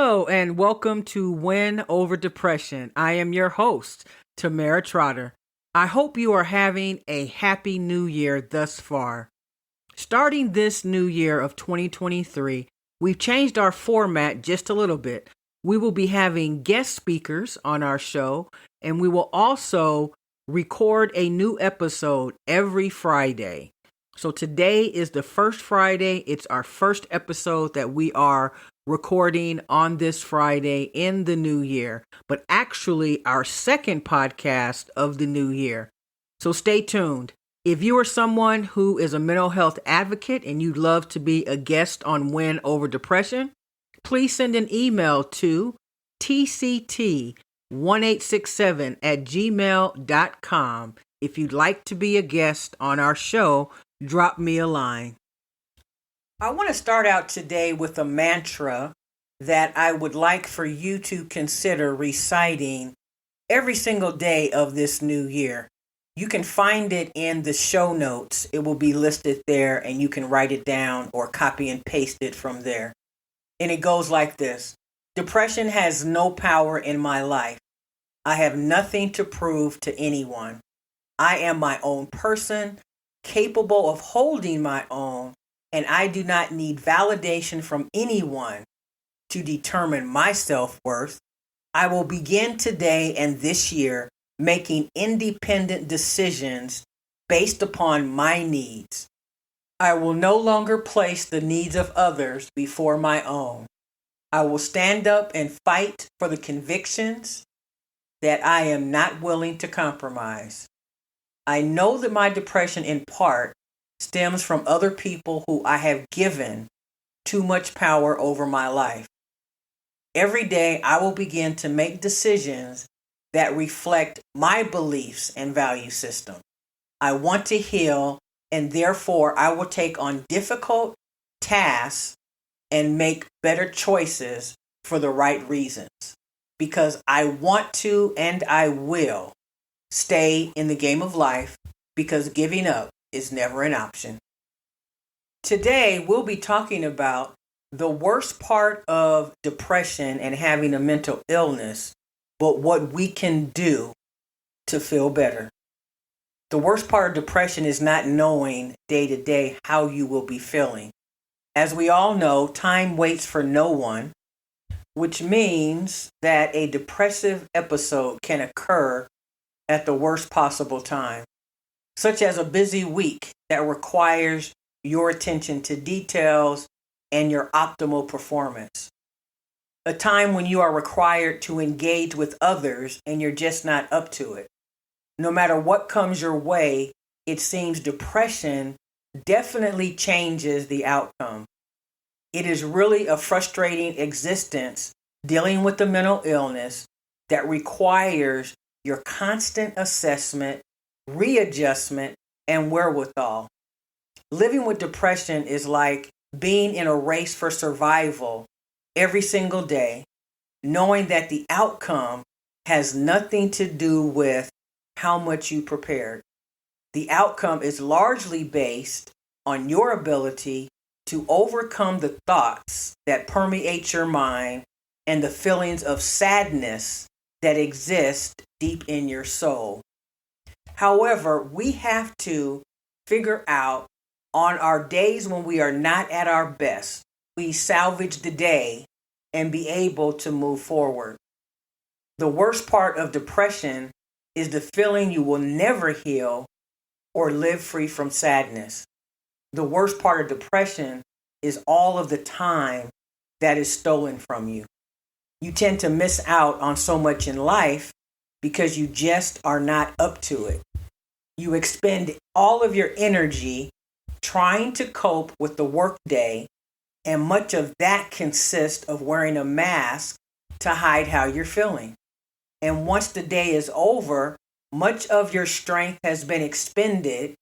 Hello and welcome to Win Over Depression. I am your host, Tamara Trotter. I hope you are having a happy new year thus far. Starting this new year of 2023, we've changed our format just a little bit. We will be having guest speakers on our show, and we will also record a new episode every Friday. So today is the first Friday. It's our first episode that we are recording on this Friday in the new year, but actually our second podcast of the new year. So stay tuned. If you are someone who is a mental health advocate and you'd love to be a guest on Win Over Depression, please send an email to tct1867@gmail.com. If you'd like to be a guest on our show, drop me a line. I want to start out today with a mantra that I would like for you to consider reciting every single day of this new year. You can find it in the show notes. It will be listed there and you can write it down or copy and paste it from there. And it goes like this. Depression has no power in my life. I have nothing to prove to anyone. I am my own person, capable of holding my own, and I do not need validation from anyone to determine my self-worth. I will begin today and this year making independent decisions based upon my needs. I will no longer place the needs of others before my own. I will stand up and fight for the convictions that I am not willing to compromise. I know that my depression in part stems from other people who I have given too much power over my life. Every day I will begin to make decisions that reflect my beliefs and value system. I want to heal, and therefore I will take on difficult tasks and make better choices for the right reasons. Because I want to and I will stay in the game of life, because giving up is never an option. Today, we'll be talking about the worst part of depression and having a mental illness, but what we can do to feel better. The worst part of depression is not knowing day to day how you will be feeling. As we all know, time waits for no one, which means that a depressive episode can occur at the worst possible time, such as a busy week that requires your attention to details and your optimal performance. A time when you are required to engage with others and you're just not up to it. No matter what comes your way, it seems depression definitely changes the outcome. It is really a frustrating existence dealing with the mental illness that requires your constant assessment, readjustment, and wherewithal. Living with depression is like being in a race for survival every single day, knowing that the outcome has nothing to do with how much you prepared. The outcome is largely based on your ability to overcome the thoughts that permeate your mind and the feelings of sadness that exist deep in your soul. However, we have to figure out on our days when we are not at our best, we salvage the day and be able to move forward. The worst part of depression is the feeling you will never heal or live free from sadness. The worst part of depression is all of the time that is stolen from you. You tend to miss out on so much in life because you just are not up to it. You expend all of your energy trying to cope with the workday, and much of that consists of wearing a mask to hide how you're feeling. And once the day is over, much of your strength has been expended,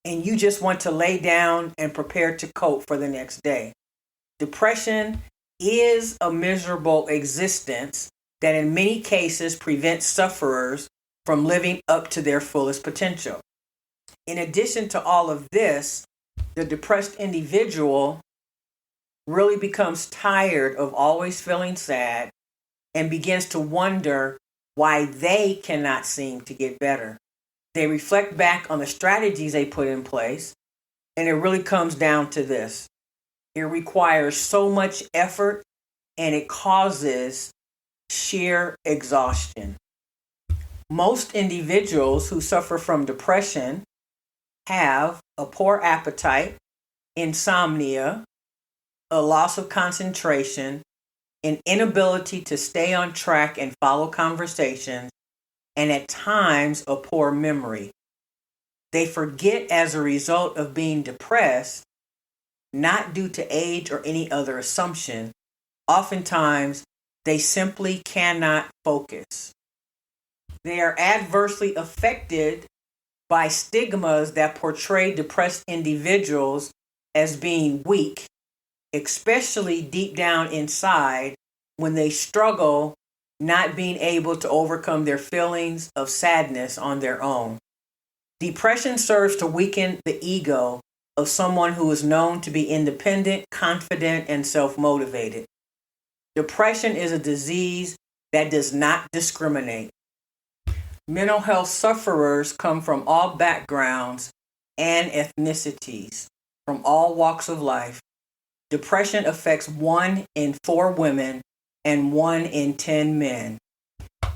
and you just want to lay down and prepare to cope for the next day. Depression is a miserable existence that in many cases prevents sufferers from living up to their fullest potential. In addition to all of this, the depressed individual really becomes tired of always feeling sad and begins to wonder why they cannot seem to get better. They reflect back on the strategies they put in place, and it really comes down to this. It requires so much effort and it causes sheer exhaustion. Most individuals who suffer from depression have a poor appetite, insomnia, a loss of concentration, an inability to stay on track and follow conversations, and at times a poor memory. They forget as a result of being depressed, not due to age or any other assumption. Oftentimes, they simply cannot focus. They are adversely affected by stigmas that portray depressed individuals as being weak, especially deep down inside when they struggle not being able to overcome their feelings of sadness on their own. Depression serves to weaken the ego of someone who is known to be independent, confident, and self-motivated. Depression is a disease that does not discriminate. Mental health sufferers come from all backgrounds and ethnicities, from all walks of life. Depression affects 1 in 4 women and 1 in 10 men.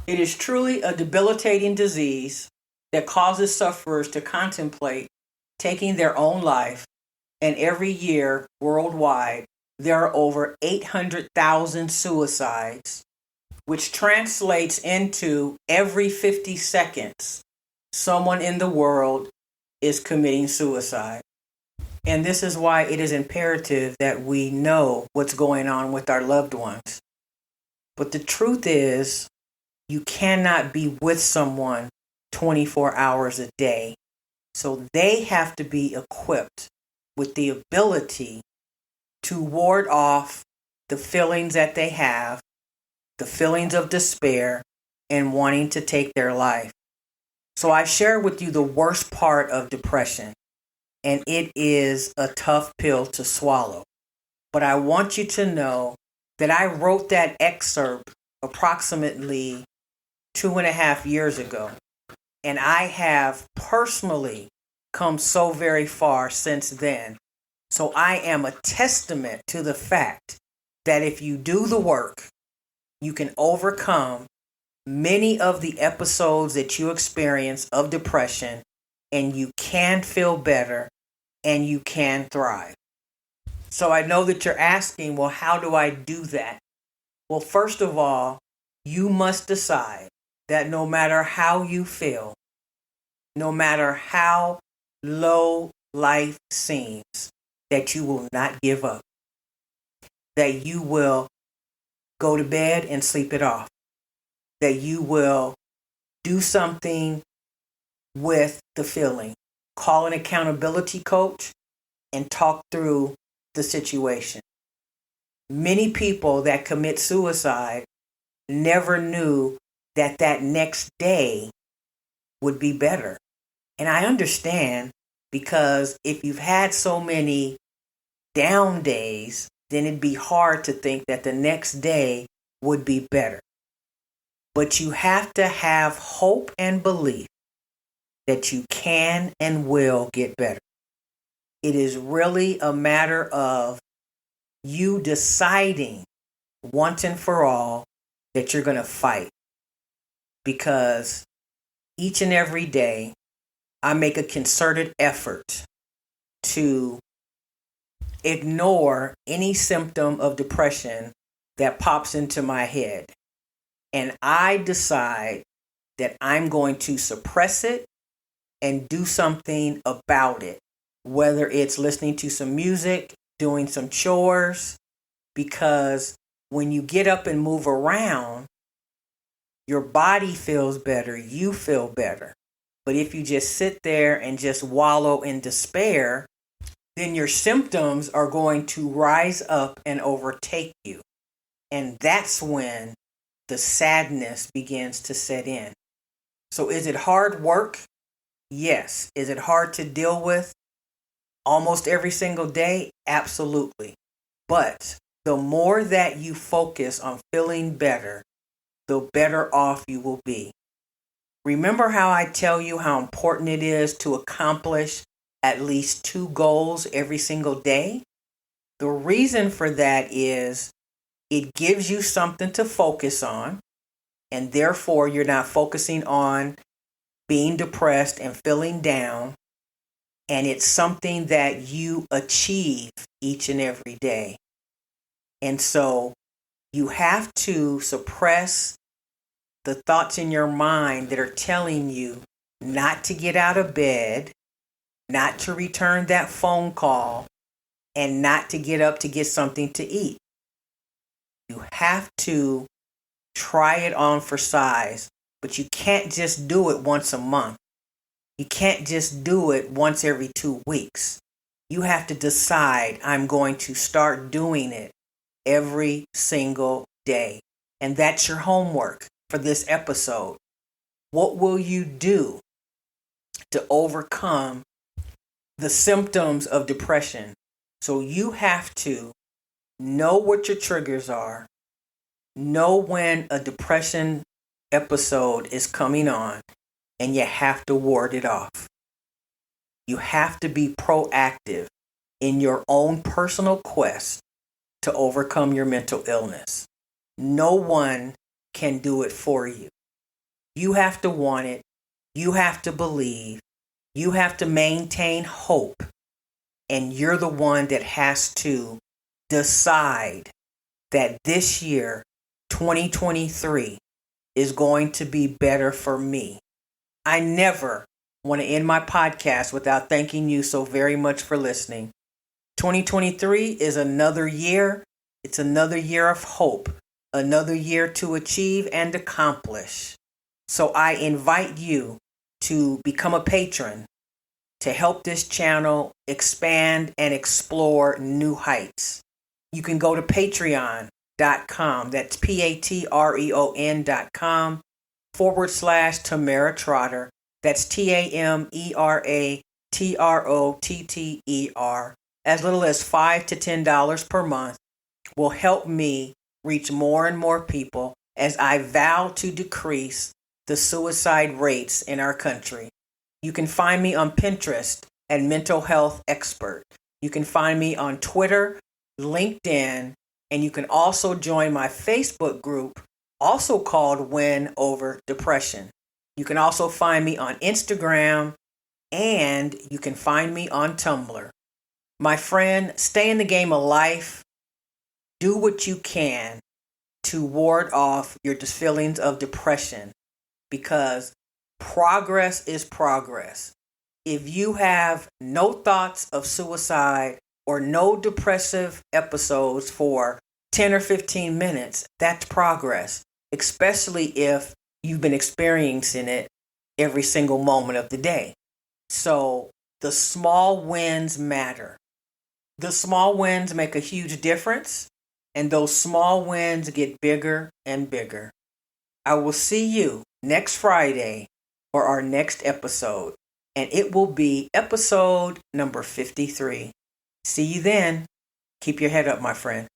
It is truly a debilitating disease that causes sufferers to contemplate taking their own life, and every year worldwide there are over 800,000 suicides, which translates into every 50 seconds someone in the world is committing suicide. And this is why it is imperative that we know what's going on with our loved ones. But the truth is, you cannot be with someone 24 hours a day. So they have to be equipped with the ability to ward off the feelings that they have, the feelings of despair, and wanting to take their life. So I share with you the worst part of depression, and it is a tough pill to swallow. But I want you to know that I wrote that excerpt approximately 2.5 years ago, and I have personally come so very far since then. So I am a testament to the fact that if you do the work, you can overcome many of the episodes that you experience of depression, and you can feel better and you can thrive. So I know that you're asking, well, how do I do that? Well, first of all, you must decide that no matter how you feel, no matter how low life seems, that you will not give up, that you will go to bed and sleep it off, that you will do something with the feeling. Call an accountability coach and talk through the situation. Many people that commit suicide never knew that that next day would be better. And I understand, because if you've had so many down days, then it'd be hard to think that the next day would be better. But you have to have hope and belief that you can and will get better. It is really a matter of you deciding once and for all that you're going to fight. Because each and every day, I make a concerted effort to ignore any symptom of depression that pops into my head. And I decide that I'm going to suppress it and do something about it, whether it's listening to some music, doing some chores, because when you get up and move around, your body feels better, you feel better. But if you just sit there and just wallow in despair, then your symptoms are going to rise up and overtake you. And that's when the sadness begins to set in. So is it hard work? Yes. Is it hard to deal with almost every single day? Absolutely. But the more that you focus on feeling better, the better off you will be. Remember how I tell you how important it is to accomplish at least 2 goals every single day? The reason for that is it gives you something to focus on, and therefore you're not focusing on being depressed and feeling down, and it's something that you achieve each and every day. And so you have to suppress the thoughts in your mind that are telling you not to get out of bed, not to return that phone call, and not to get up to get something to eat. You have to try it on for size, but you can't just do it once a month. You can't just do it once every 2 weeks. You have to decide, I'm going to start doing it every single day. And that's your homework for this episode. What will you do to overcome the symptoms of depression? So you have to know what your triggers are, know when a depression episode is coming on, and you have to ward it off. You have to be proactive in your own personal quest to overcome your mental illness. No one can do it for you. You have to want it. You have to believe. You have to maintain hope. And you're the one that has to decide that this year, 2023, is going to be better for me. I never want to end my podcast without thanking you so very much for listening. 2023 is another year. It's another year of hope, another year to achieve and accomplish. So I invite you to become a patron to help this channel expand and explore new heights. You can go to patreon.com. That's patreon.com/Tamara Trotter. That's TAMERATROTTER. As little as $5 to $10 per month will help me reach more and more people as I vow to decrease the suicide rates in our country. You can find me on Pinterest at Mental Health Expert. You can find me on Twitter, LinkedIn, and you can also join my Facebook group, also called Win Over Depression. You can also find me on Instagram, and you can find me on Tumblr. My friend, stay in the game of life. Do what you can to ward off your feelings of depression, because progress is progress. If you have no thoughts of suicide or no depressive episodes for 10 or 15 minutes, that's progress, especially if you've been experiencing it every single moment of the day. So the small wins matter. The small wins make a huge difference, and those small wins get bigger and bigger. I will see you next Friday for our next episode, and it will be episode number 53. See you then. Keep your head up, my friend.